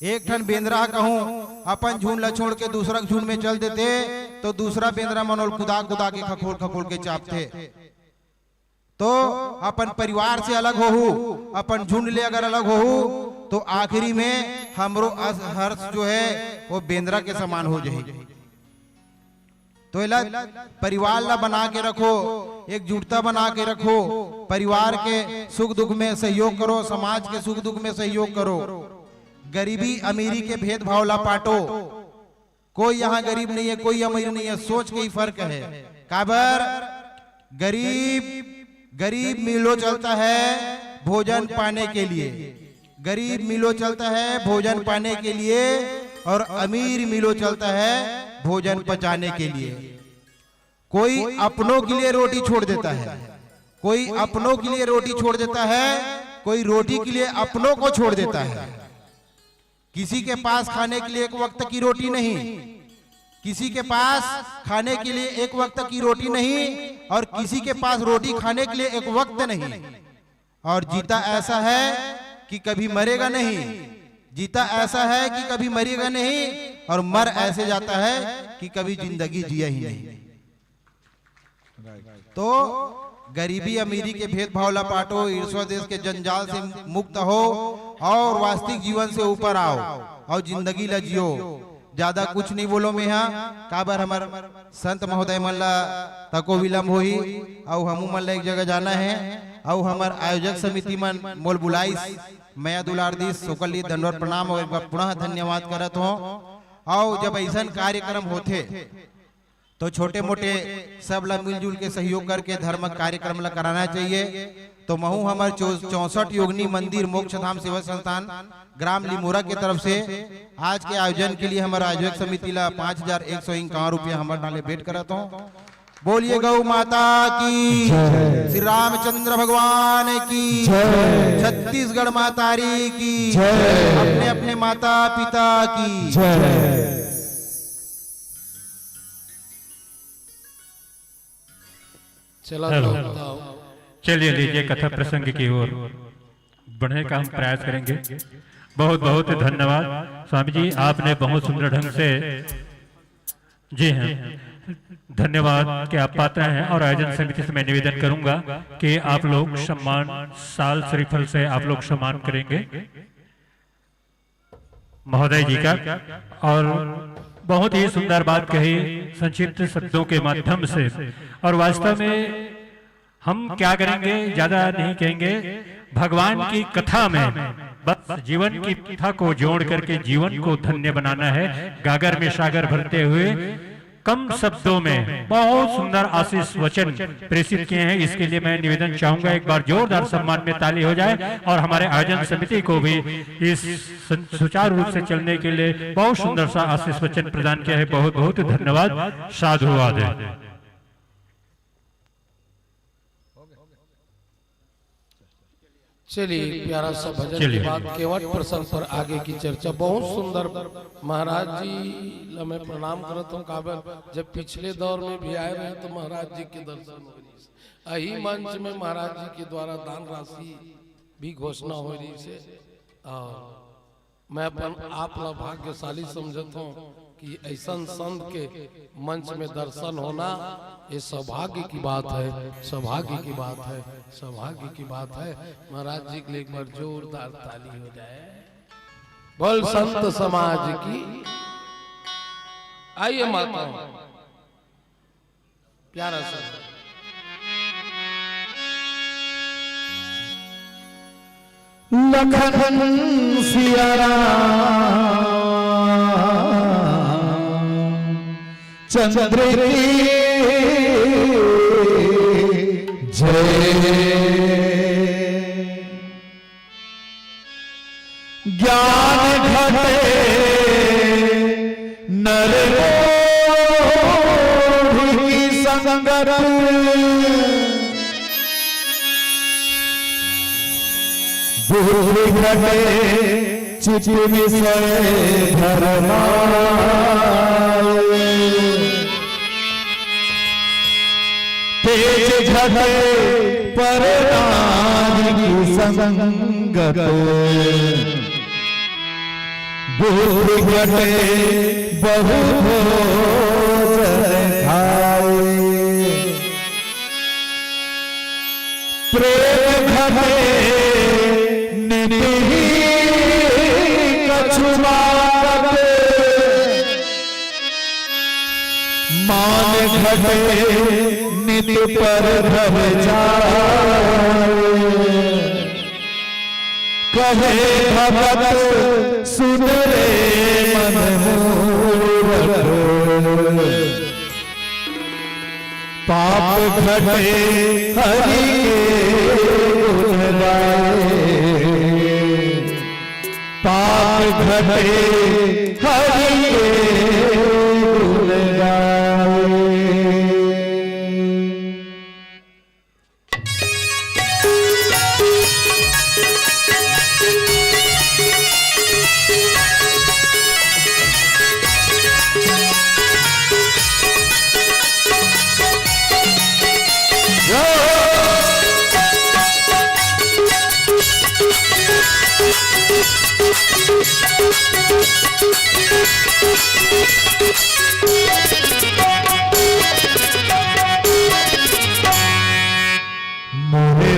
एक ठन बेंद्रा कहूं अपन झुंड ला छोड़ के दूसरा झुंड में चल देते, तो दूसरा बेंद्रा मनोल खुदा खुदा के खखोल के चापते। तो अपन परिवार से अलग हो, अपन झुंड ले अगर अलग हो, तो आखिरी में हमरो हर्ष जो है वो बेंद्रा के समान हो जाएगी। तो इला परिवार ला बना के रखो, एकजुटता बना के रखो, परिवार के सुख दुख में सहयोग करो, समाज के सुख दुख में सहयोग करो। गरीबी अमीरी के भेदभाव ला पाटो, कोई यहाँ गरीब नहीं है कोई अमीर नहीं है, सोच के ही फर्क है। काबर गरीब मिलो चलता है भोजन पाने के लिए, गरीब मिलो चलता है भोजन पाने के लिए, और अमीर मिलो चलता है भोजन पचाने के लिए। कोई अपनों के लिए रोटी छोड़ देता है, कोई अपनों के लिए रोटी छोड़ देता है, कोई रोटी के लिए अपनों को छोड़ देता है। किसी के पास खाने के लिए एक वक्त की रोटी नहीं, किसी के पास खाने के लिए एक वक्त की रोटी नहीं और किसी के पास रोटी खाने के लिए एक वक्त नहीं। और जीता ऐसा है कि कभी मरेगा नहीं, जीता ऐसा है कि कभी मरेगा नहीं, और मर ऐसे जाता है कि कभी जिंदगी जिया ही नहीं। तो गरीबी अमीरी के भेदभाव लपाटो, ईर्ष्या देश के जंजाल से मुक्त हो और वास्तविक जीवन से ऊपर आओ और जिंदगी ला जियो। ज्यादा कुछ नहीं बोलो में यहाँ काबर हमार संत महोदय मन ला तको विलम्ब होही और हमू मन ला एक जगह जाना है और हमार आयोजक समिति मन मोल बुलाई मैं दुलारदीश सुकली दंडवत प्रणाम और पुनः धन्यवाद करत हो। और जब ऐसा कार्यक्रम होते तो छोटे मोटे सब ला मिलजुल के सहयोग करके धर्म कार्यक्रम ला कराना चाहिए। तो महू हमार 64 योगिनी मंदिर मोक्ष धाम सेवा संस्थान ग्राम लिमोरा के तरफ से आज के आयोजन के लिए हमारा आयोजक समिति ला 5151 रुपया हमारे नाले भेंट करता हूँ। बोलिए गौ माता की, श्री रामचंद्र भगवान की, छत्तीसगढ़ मातारी की, अपने अपने माता पिता की। चलिए लीजिए कथा प्रसंग की ओर बढ़ने का हम प्रयास करेंगे। बहुत बहुत धन्यवाद स्वामी जी, आपने बहुत सुंदर ढंग से, जी हाँ, धन्यवाद कि आप पात्र हैं। और आयोजन समिति से मैं निवेदन करूंगा कि आप लोग सम्मान साल श्रीफल से आप लोग सम्मान करेंगे महोदय जी का। और बहुत ही सुंदर बात कही संक्षिप्त शब्दों के माध्यम से। और वास्तव में हम क्या करेंगे, ज्यादा नहीं कहेंगे, भगवान की कथा में बस जीवन की कथा को जोड़ करके जीवन को धन्य बनाना है। गागर में सागर भरते हुए कम शब्दों में बहुत सुंदर आशीष वचन प्रेषित किए हैं। इसके लिए मैं निवेदन चाहूंगा एक बार जोरदार सम्मान में ताली हो जाए। और हमारे आयोजन समिति को भी इस सुचारू रूप से चलने के लिए बहुत सुंदर सा आशीष वचन प्रदान किया है। बहुत बहुत धन्यवाद, साधुवाद। चलिए प्यारा सा भजन के बाद केवट प्रसंग पर आगे की चर्चा। बहुत सुंदर महाराज जी ला मैं प्रणाम करता हूँ। काबर जब पिछले दौर में भी आए रहे तो महाराज जी के दर्शन हो रही, यही मंच में महाराज जी के द्वारा दान राशि भी घोषणा हो रही से। और मैं अपन आप ला भाग्यशाली समझता हूँ कि ऐसा संत के मंच में दर्शन होना ये सौभाग्य की बात है, सौभाग्य की बात है, सौभाग्य की बात है। महाराज जी के लिए एक बार जोरदार ताली हो जाए। बोल संत समाज की। आइए माता प्यारा सा लखन सिया राम चंद्र की जय। ज्ञान घटे नर की संगत, बुद्धि घटे चित विषय धर्मा, तेज घटे पर की संगत, बुद्धि घटे बहु भोजन खाए, प्रेम घटे निधि कछुमार, मान घटे नित्य पर भव जाए, कहे भगत सुन रे मन मूरख, पाप घटे हरि के गुण गाए, पाप घटे हरि के गुण गाए।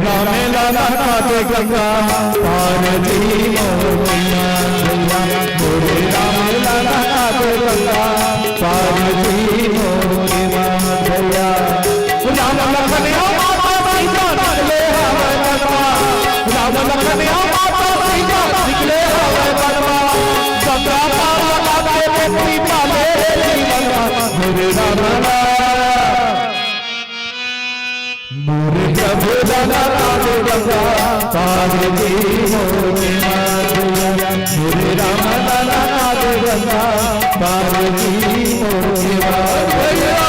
राम लाला काटे गंगा पार जी मोरिया भैया मोरे राम लाला काटे गंगा पार जी मोरिया भैया राम लखन माता सीता निकले हवे बनवा राम लखन माता सीता निकले हवे बनवा गंगा पार लगा के बेटी पाले जीवनवा मोरे राम मोरे प्रभु लाला काटे गंगा पार जी मोरिया भैया मोरे राम लाला काटे गंगा पार जी मोरिया भैया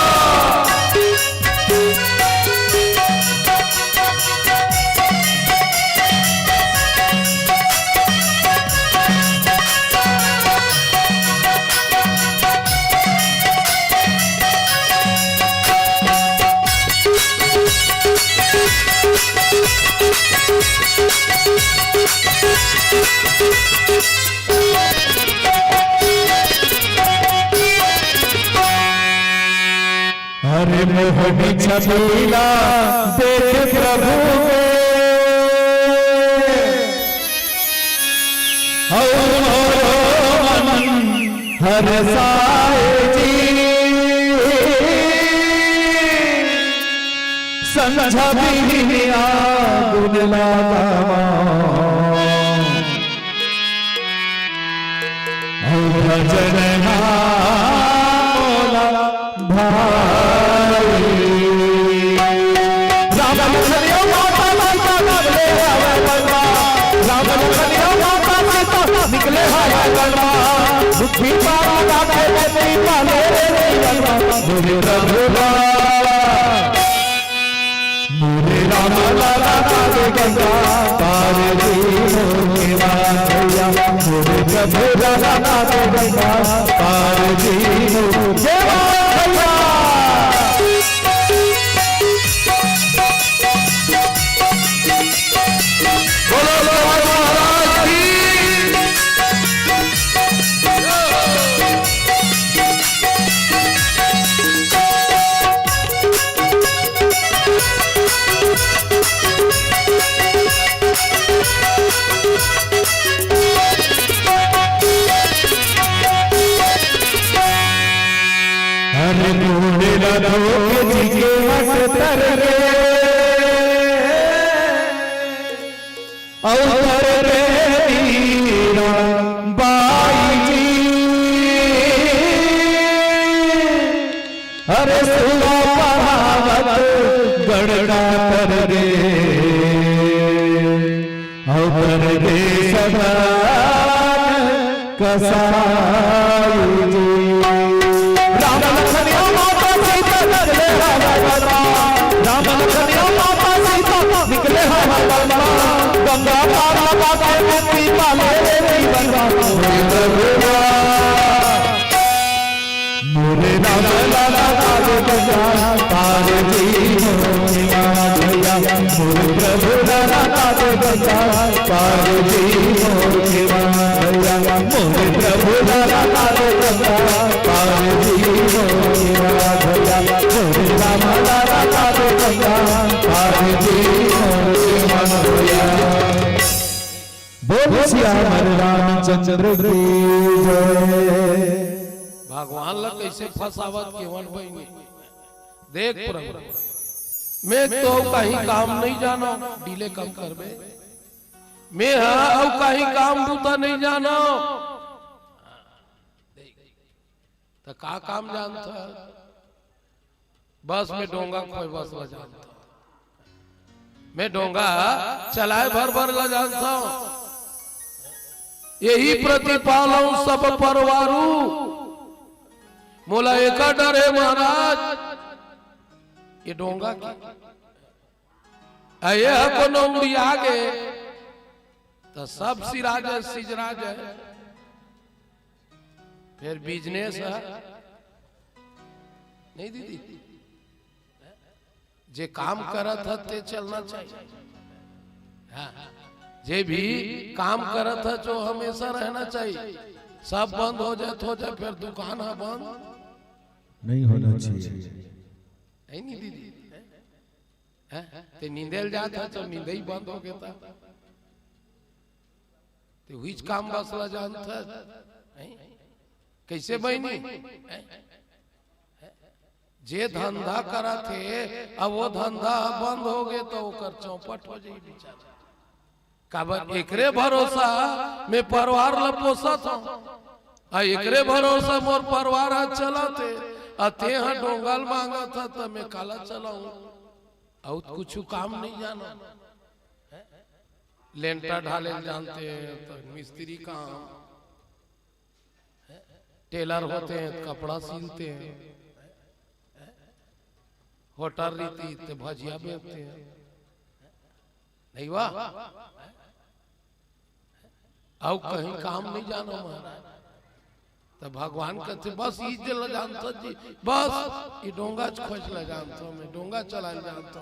हरे मोहनी छबीला देख प्रभु मन हर साए जी संझा बिनिया गुण लागा भजन निकले बुद्धि पाले मोरे राम लाला काटे गंगा पार जी मोरिया भैया मोरे प्रभु लाला काटे गंगा पार जी मोरिया भैया बोलो महाराज की हरे मोरे राधो जी के मठ तर रे अवतर रे मीरा बाई जी हरे सुना पढ़ावत गणना कर रे अवतर रे सदा कसाई जी राम लखन माता सीता निकले हवे बनवा राम लखन माता सीता निकले हवे बनवा गंगा पार लगा के बेटी पाले जीवनवा मोरे राम लाला काटे गंगा पार जी मोरिया भैया मोरे प्रभु लाला काटे गंगा पार जी मोरिया भैया मोरे प्रभु लाला काटे गंगा पार जी मोरिया भैया मोरे राम लाला काटे गंगा पार जी मोरिया भैया बोल श्याम रामचंद्र की जय भगवान लग कैसे फसावत केवन बहिनी देख प्रभु मैं तो कहीं काम नहीं जानो डीले कम करबे मैं हाँ और कहीं काम बूता नहीं जानो तो का काम जानता बस में डोंगा कोई बस ला जानता मैं डोंगा चलाए भर भर ला जानता यही प्रतिपालू सब परवारू मोला एक डर है महाराज ये डोंगा की आये को नौकरी आगे तो सब सिराज है सिजराज है फिर बिजनेस है नहीं दीदी जे काम करत है ते चलना चाहिए हाँ। जे भी काम करत है जो हमेशा रहना चाहिए सब बंद हो जाए फिर दुकान है बंद नहीं होना चाहिए नहीं दीदी ते नींदेल जाता तो नींद ही बंद हो गया था ते हुई काम बसला जानता कैसे बहनी जे धंधा करा थे अब वो धंधा बंद हो गए तो ओकर चौपट हो जाई बेचारा काबर एकरे भरोसा में परिवार ला पोसा था आ एकरे भरोसा मोर परिवार चला थे अते हाँ डोंगल मांगा था तो मैं काला चलाऊं और कुछ काम नहीं जाना लेंटर ढाले जानते हैं तो मिस्त्री काम टेलर होते हैं कपड़ा सिलते हैं होटल रीति ते भजिया बेचते हैं नहीं वाह और कहीं काम नहीं जाना महाराज तो भगवान कहते बस ई जल जानता जी बस ये डोंगा खोज ल जानता मैं डोंगा चला जानता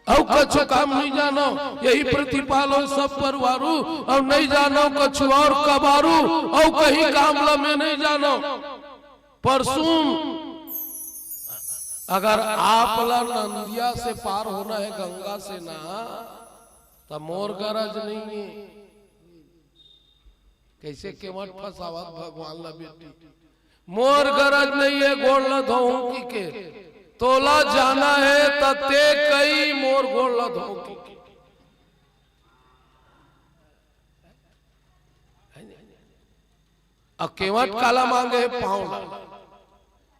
और कुछ काम नहीं जानो यही प्रतिपालो सब परवारू और नहीं जानो कुछ और कबारू और कहीं काम ला में नहीं जानो परसों अगर आप ला नंदिया से पार होना है गंगा से ना तो मोर गरज नहीं है कैसे केवट फसावत भगवान ला बेटी मोर गरज नहीं है गोड़ ला धोऊ की के तोला जाना है तते कई मोर गोड़ ला धोऊ की के केवट काला मांगे पाँव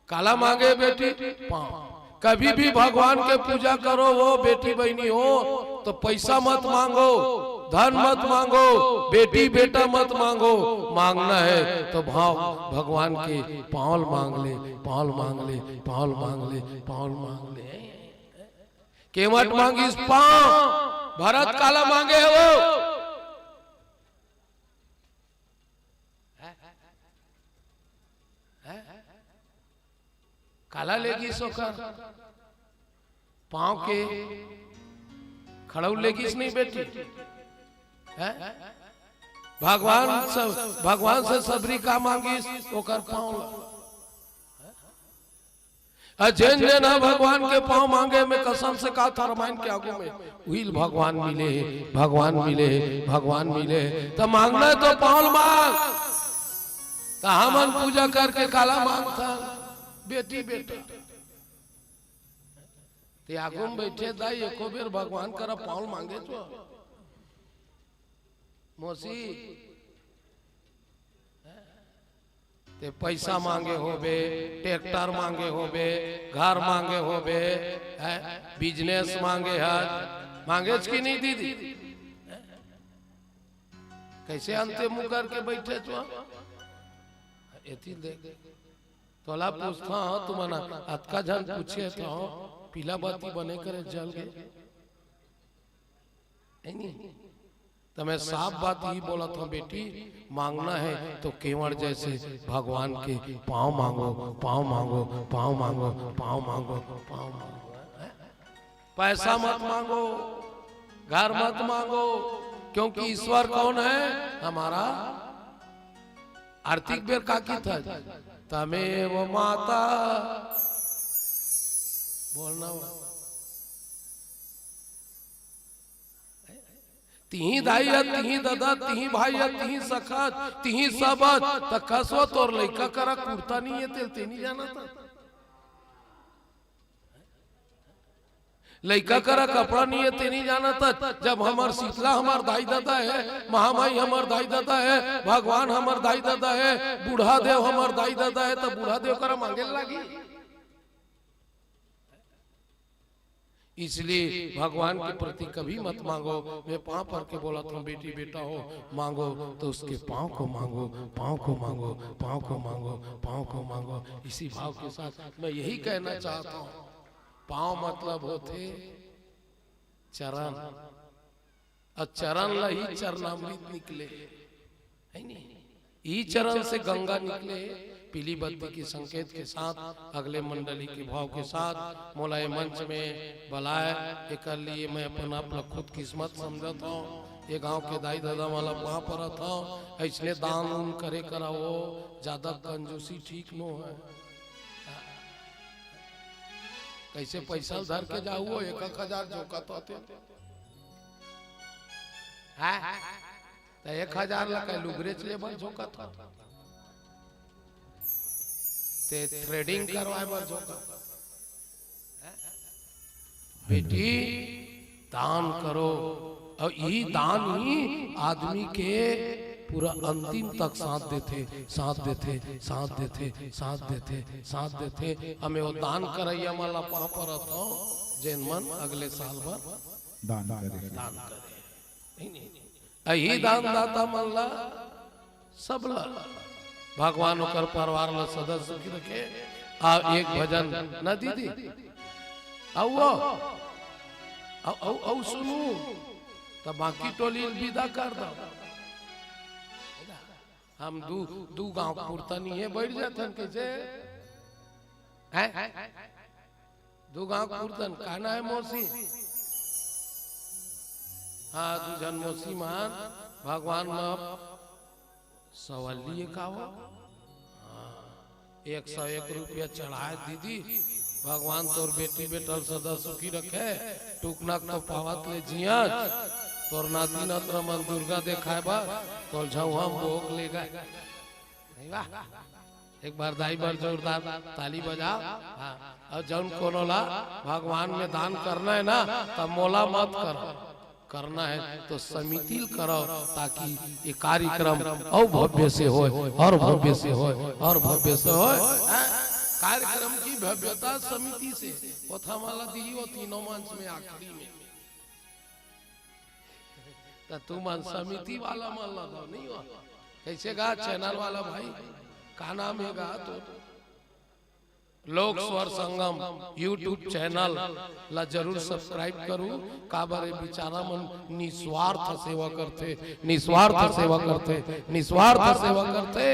काला मांगे बेटी पाँव कभी भी भगवान के पूजा करो वो बेटी बहनी हो तो पैसा मत मांगो धन मत मांगो बेटी बेटा मत मांगो मांगना है तो भाव भगवान के पाँव मांग ले पाँव मांग ले पाँव मांग ले पाँव मांग ले केवट मांगी पाँव भरत काला मांगे है वो काला लेगी सोकर पाँव के खड़ाऊ लेगी नहीं बेटी भगवान से सबरी का मांगी ओकर पाँव जैन जैन भगवान के पाँव मांगे में कसम से कहा था रामायण के आगू में व्हील भगवान मिले भगवान मिले भगवान मिले तो मांगना है तो पाँव मांग तो हमन पूजा करके काला मांगता बेटी बेटा ते आगू में बैठे दाई एको बेर भगवान करा पाँव मांगे जो मोसी ते पैसा मांगे होबे ट्रैक्टर मांगे होबे घर मांगे होबे बिजनेस मांगे है मांगे की नहीं दीदी कैसे अंते मुंह करके बैठे तो एती देख तोला पूछता हूँ तुम्हारा अतका जन पूछे तो पीला बाती बने करे जल गए नहीं तो मैं साफ बात ही बोला था बेटी मांगना है तो केवड़ जैसे भगवान के पाँव मांगो पाँव मांगो पाँव मांगो पाँव मांगो पाँव मांगो पैसा मत मांगो घर मत मांगो क्योंकि ईश्वर कौन है हमारा आर्थिक बेर का की था तमेव माता बोलना तिही दाई तिही दादा तिही भाई तिही सखत तिही सबत तकसो तोर लइका करा कुर्ता नहीं है तेल नहीं जाना था लइका करा कपड़ा नहीं है नहीं जाना था जब हमार शीतला हमार दाई दादा है महामाई हमार दाई दादा है भगवान हमार दाई दादा है बूढ़ा देव हमार दाई दादा है तो बूढ़ा देव करा मांगे लगी इसलिए भगवान के प्रति कभी मत मांगो मैं पाँव पर के बोला था बेटी बेटा हो मांगो तो उसके पाँव को मांगो पाँव को मांगो पाँव को मांगो पाँव को मांगो इसी भाव के साथ मैं यही कहना चाहता हूँ पाँव मतलब होते चरण और चरण ला ही चरणामृत निकले है नहीं ई चरण से गंगा निकले पीली बत्ती के संकेत के साथ अगले मंडली के भाव के साथ मोलाए मंच में बुलाए एक लिए मैं अपना अपना खुद किस्मत समझता हूँ ये गांव के दाई दादा वाला वहां पर था ऐसने दान उन करे करा वो ज्यादा कंजूसी ठीक नो है कैसे पैसा धर के जाओ 1,000 जोकत होते हैं तो 1,000 लगा लुगरेच लेबर जोकत होता ते थ्रेडिंग करवाए बर जोकत। बेटी दान करो और यही दान ही आदमी के पूरा अंतिम तक साथ देते साथ देते साथ देते साथ देते साथ देते। हमें वो दान करैया माला पा परत हो जैन मन अगले साल भर दान करे यही दान दाता मन ला सब ला भगवान ओकर परिवार ला सदस्य की रखे। आ एक भजन न दीदी आओ सुनू तो बाकी टोली विदा कर दो। हम दू गांव पुरतनी है बैठ जाते हैं कैसे हैं दू गांव पुरतन कहना है मौसी। हाँ दू जन मौसी मान भगवान में सवालिए का हो 101 रुपया चढ़ाए दीदी भगवान तोर बेटी बेटल सदा सुखी रखे टुकनाक तो पावत ले जिया तोर नाती नत्र मन दुर्गा देखाए बा तोल झाऊ हम भोग ले गए। एक बार दाई बार जोरदार ताली बजाओ। हाँ और जौन कोनो ला भगवान में दान करना है ना तब मोला मत करो करना है तो समिति करो ताकि ये कार्यक्रम और भव्य से हो और भव्य से हो और भव्य से हो। कार्यक्रम की भव्यता समिति से माला दी हो तीनों मंच में आखिरी में तो तू मन समिति वाला मान लगा नहीं हो कैसे गा चैनल वाला भाई का नाम है गा तो लोक स्वर संगम यूट्यूब चैनल ला जरूर सब्सक्राइब करू का बारे बिचारा मन निस्वार्थ सेवा करते निस्वार्थ सेवा करते निस्वार्थ सेवा करते।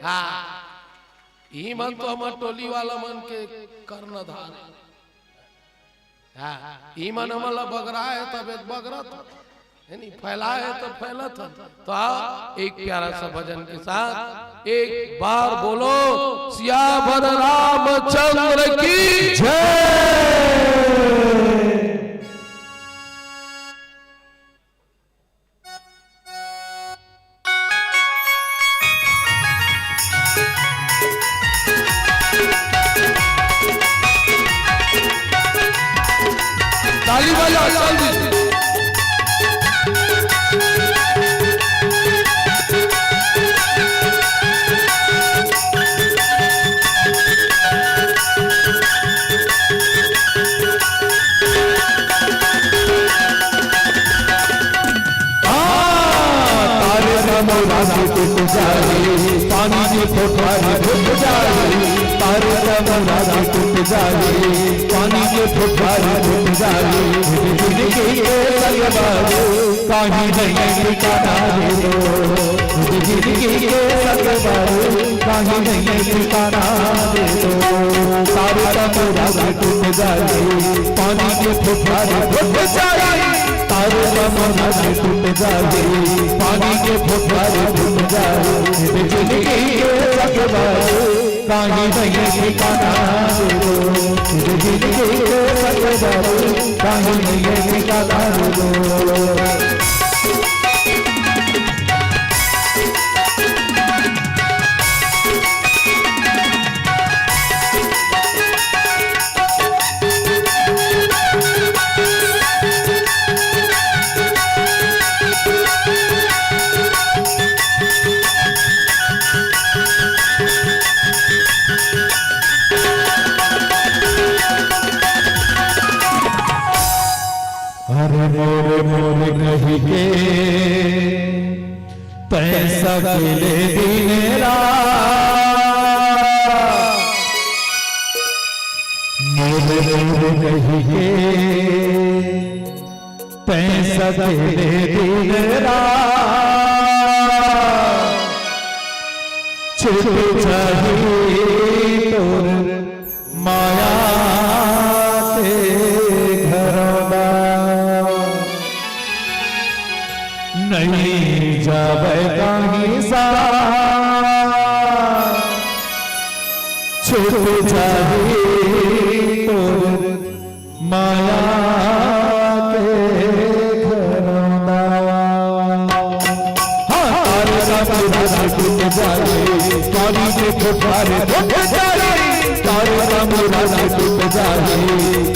हाँ ई मन तो हमार टोली वाला मन के कर्ण धार। हाँ ई मन हमारा बगरा है तब एक बगरा था नहीं फैला है तो फैला था। तो एक प्यारा सा भजन के साथ एक बार बोलो सियावर रामचंद्र की जय। ताली बजा जल्दी पानी की फुटवारी फुट जाए तारे राजा टूट जाए पानी के फुटवारी फुट जाए कहीं नहीं ठिकाना दे दो जिंदगी के लगवाए कहीं नहीं ठिकाना दे दो तारे राजा टूट जाए पानी के फुटवारी फुट जाए तारे राजा टूट जाए पानी के फुटवारी फुट जाए जिंदगी के लगवाए कहीं नहीं ठिकाना दे दो जिंदगी के लगवाए कहीं नहीं ठिकाना दे दो। अरे मोरे मोरे कही के पैसा के ले दिनेरा मोरे मोरे कही के पैसा के ले दिनेरा छुप चाहिए तोर माया नहीं जावे कहीं सा छुप जाए तो जाए पानी के फुहारे रुक जाए तारे का मुरादे टूट जाए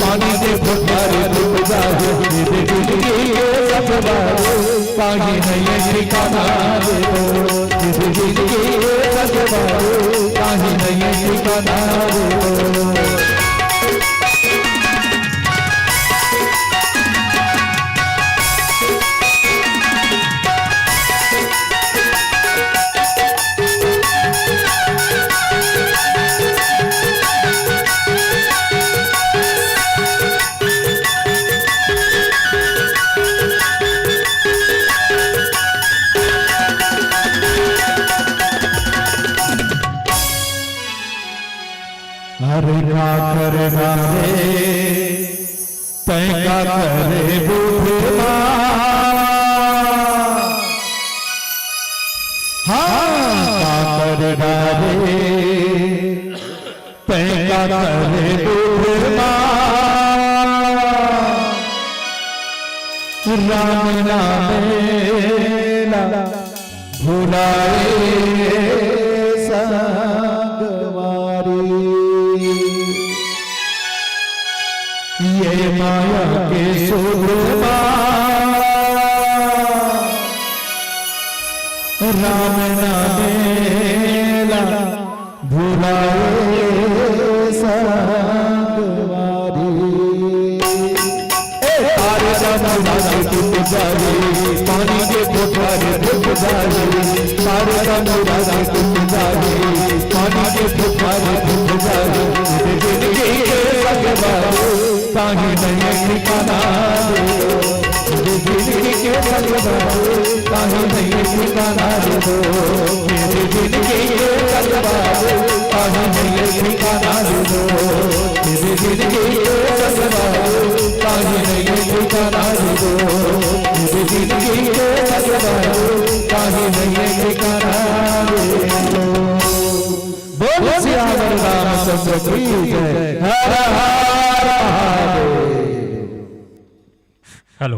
पानी के फुहारे रुक जाए मेरे दिल की ये रखवारे कहीं नहीं ठिकाना दे दो मेरे दिल की ये रखवारे कहीं नहीं ठिकाना दे दो अरे का करना रे तैका करे बुढ़वा हाँ का करना रे तैका करे बुढ़वा राम नामेला भुलाए ये माया के सुरमा राम नामेला भुलाए संगवारी तारे समुरादे टूट जाए पानी के फुहारे रुक जाए तारे समुरादे टूट जाए पानी के फुहारे रुक जाए जिंदगी के रखवारे कहीं नहीं ठिकाना दे दो जिंदगी के रखवारे कहीं नहीं ठिकाना दे दो मेरी जिंदगी के रखवारे कहीं नहीं ठिकाना दे दो मेरी जिंदगी के रखवारे कहीं नहीं ठिकाना दे दो मेरी जिंदगी के रखवारे कहीं नहीं ठिकाना दे दो बोल सियावर रामचंद्र की जय हर हर हेलो